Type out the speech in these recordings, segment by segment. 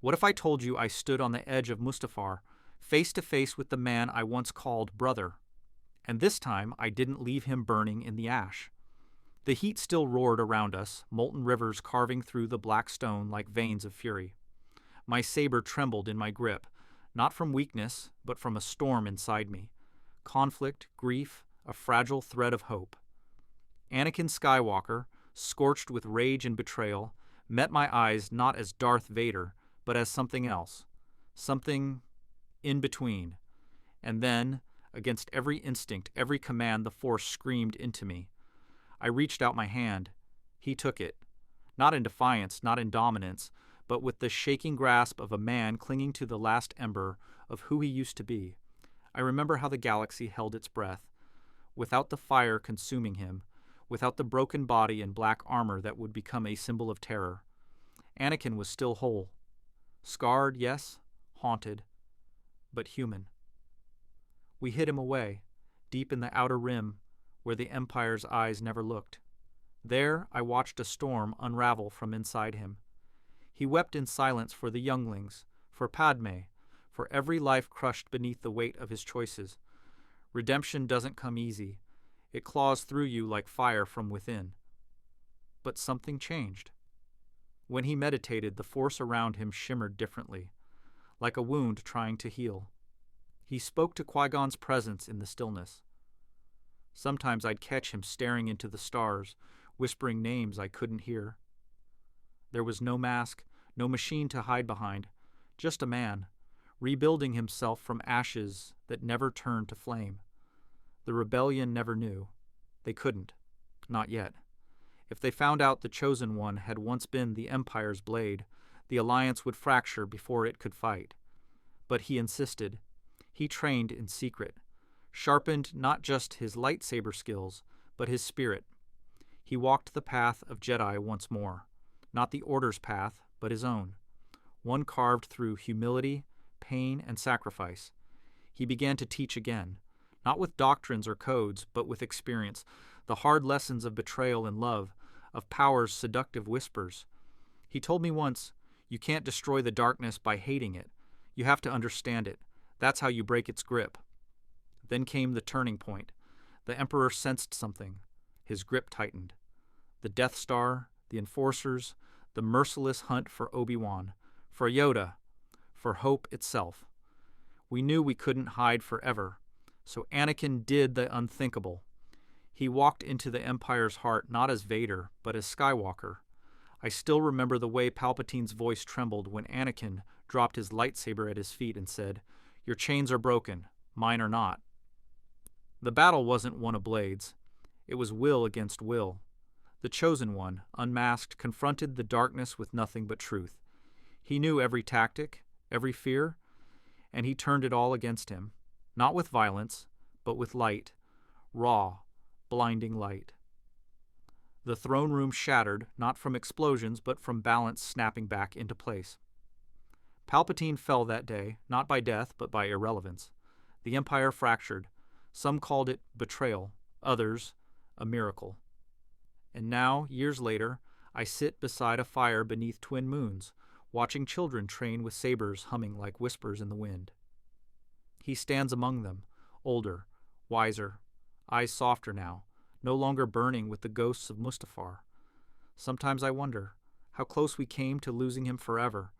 What if I told you I stood on the edge of Mustafar, face to face with the man I once called brother? And this time I didn't leave him burning in the ash. The heat still roared around us, molten rivers carving through the black stone like veins of fury. My saber trembled in my grip, not from weakness, but from a storm inside me. Conflict, grief, a fragile thread of hope. Anakin Skywalker, scorched with rage and betrayal, met my eyes not as Darth Vader, but as something else. Something in between. And then, against every instinct, every command, the Force screamed into me. I reached out my hand. He took it. Not in defiance, not in dominance, but with the shaking grasp of a man clinging to the last ember of who he used to be. I remember how the galaxy held its breath, without the fire consuming him, without the broken body and black armor that would become a symbol of terror. Anakin was still whole. Scarred, yes, haunted, but human. We hid him away, deep in the outer rim, where the Empire's eyes never looked. There I watched a storm unravel from inside him. He wept in silence for the younglings, for Padme, for every life crushed beneath the weight of his choices. Redemption doesn't come easy. It claws through you like fire from within. But something changed. When he meditated, the Force around him shimmered differently, like a wound trying to heal. He spoke to Qui-Gon's presence in the stillness. Sometimes I'd catch him staring into the stars, whispering names I couldn't hear. There was no mask, no machine to hide behind, just a man, rebuilding himself from ashes that never turned to flame. The rebellion never knew. They couldn't. Not yet. If they found out the Chosen One had once been the Empire's blade, the Alliance would fracture before it could fight. But he insisted. He trained in secret, sharpened not just his lightsaber skills, but his spirit. He walked the path of Jedi once more, not the Order's path, but his own, one carved through humility, pain, and sacrifice. He began to teach again, not with doctrines or codes, but with experience, the hard lessons of betrayal and love, of power's seductive whispers. He told me once, "You can't destroy the darkness by hating it. You have to understand it. That's how you break its grip." Then came the turning point. The Emperor sensed something. His grip tightened. The Death Star, the Enforcers, the merciless hunt for Obi-Wan, for Yoda, for hope itself. We knew we couldn't hide forever, so Anakin did the unthinkable. He walked into the Empire's heart not as Vader, but as Skywalker. I still remember the way Palpatine's voice trembled when Anakin dropped his lightsaber at his feet and said, "Your chains are broken, mine are not." The battle wasn't one of blades. It was will against will. The Chosen One, unmasked, confronted the darkness with nothing but truth. He knew every tactic, every fear, and he turned it all against him, not with violence, but with light, raw, blinding light. The throne room shattered, not from explosions, but from balance snapping back into place. Palpatine fell that day, not by death, but by irrelevance. The Empire fractured. Some called it betrayal, others, a miracle. And now, years later, I sit beside a fire beneath twin moons, watching children train with sabers humming like whispers in the wind. He stands among them, older, wiser, eyes softer now, no longer burning with the ghosts of Mustafar. Sometimes I wonder how close we came to losing him forever,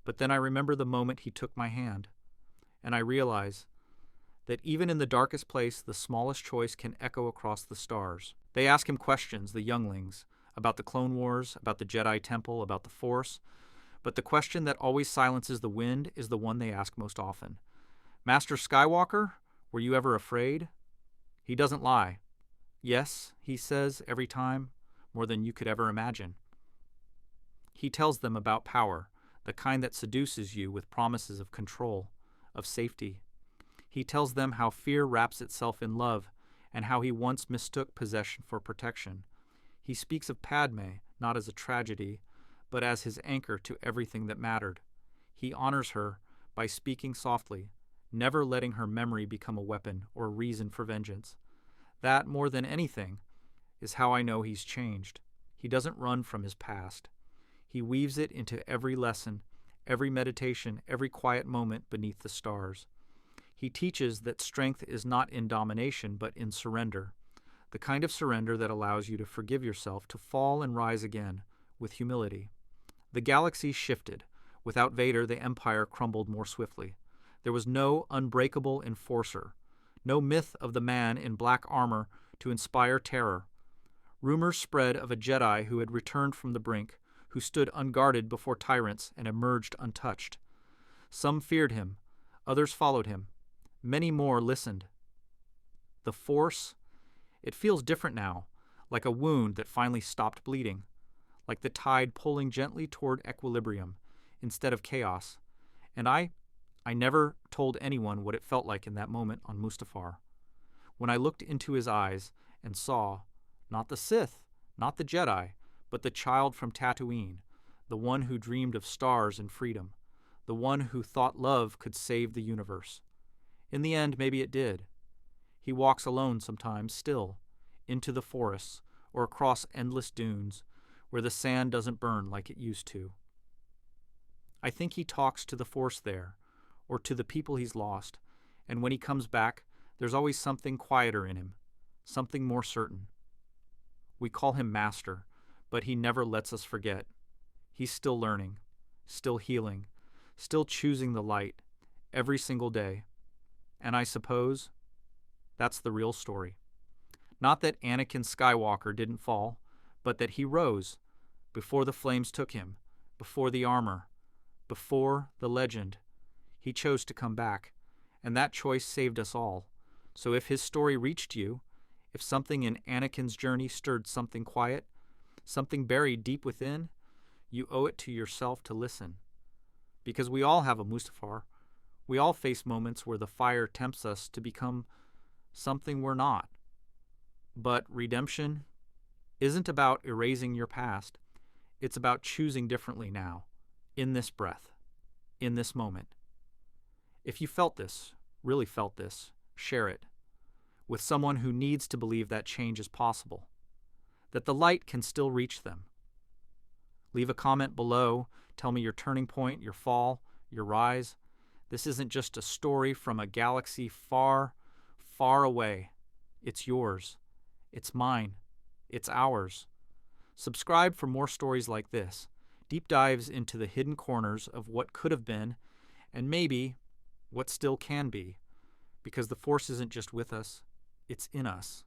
but then I remember the moment he took my hand, and I realize that even in the darkest place, the smallest choice can echo across the stars. They ask him questions, the younglings, about the Clone Wars, about the Jedi Temple, about the Force, but the question that always silences the wind is the one they ask most often. "Master Skywalker, were you ever afraid?" He doesn't lie. "Yes," he says every time, more than you could ever imagine. He tells them about power, the kind that seduces you with promises of control, of safety. He tells them how fear wraps itself in love and how he once mistook possession for protection. He speaks of Padme not as a tragedy, but as his anchor to everything that mattered. He honors her by speaking softly, never letting her memory become a weapon or a reason for vengeance. That, more than anything, is how I know he's changed. He doesn't run from his past. He weaves it into every lesson, every meditation, every quiet moment beneath the stars. He teaches that strength is not in domination, but in surrender, the kind of surrender that allows you to forgive yourself, to fall and rise again with humility. The galaxy shifted. Without Vader, the Empire crumbled more swiftly. There was no unbreakable enforcer, no myth of the man in black armor to inspire terror. Rumors spread of a Jedi who had returned from the brink, who stood unguarded before tyrants and emerged untouched. Some feared him, others followed him. Many more listened. The Force, it feels different now, like a wound that finally stopped bleeding, like the tide pulling gently toward equilibrium instead of chaos. And I never told anyone what it felt like in that moment on Mustafar. When I looked into his eyes and saw, not the Sith, not the Jedi, but the child from Tatooine, the one who dreamed of stars and freedom, the one who thought love could save the universe. In the end, maybe it did. He walks alone sometimes, still, into the forests or across endless dunes where the sand doesn't burn like it used to. I think he talks to the Force there, or to the people he's lost, and when he comes back, there's always something quieter in him, something more certain. We call him Master, but he never lets us forget. He's still learning, still healing, still choosing the light, every single day. And I suppose that's the real story. Not that Anakin Skywalker didn't fall, but that he rose before the flames took him, before the armor, before the legend. He chose to come back, and that choice saved us all. So if his story reached you, if something in Anakin's journey stirred something quiet, something buried deep within, you owe it to yourself to listen. Because we all have a Mustafar. We all face moments where the fire tempts us to become something we're not. But redemption isn't about erasing your past. It's about choosing differently now, in this breath, in this moment. If you felt this, really felt this, share it with someone who needs to believe that change is possible, that the light can still reach them. Leave a comment below. Tell me your turning point, your fall, your rise. This isn't just a story from a galaxy far, far away. It's yours. It's mine. It's ours. Subscribe for more stories like this, deep dives into the hidden corners of what could have been, and maybe what still can be, because the Force isn't just with us, it's in us.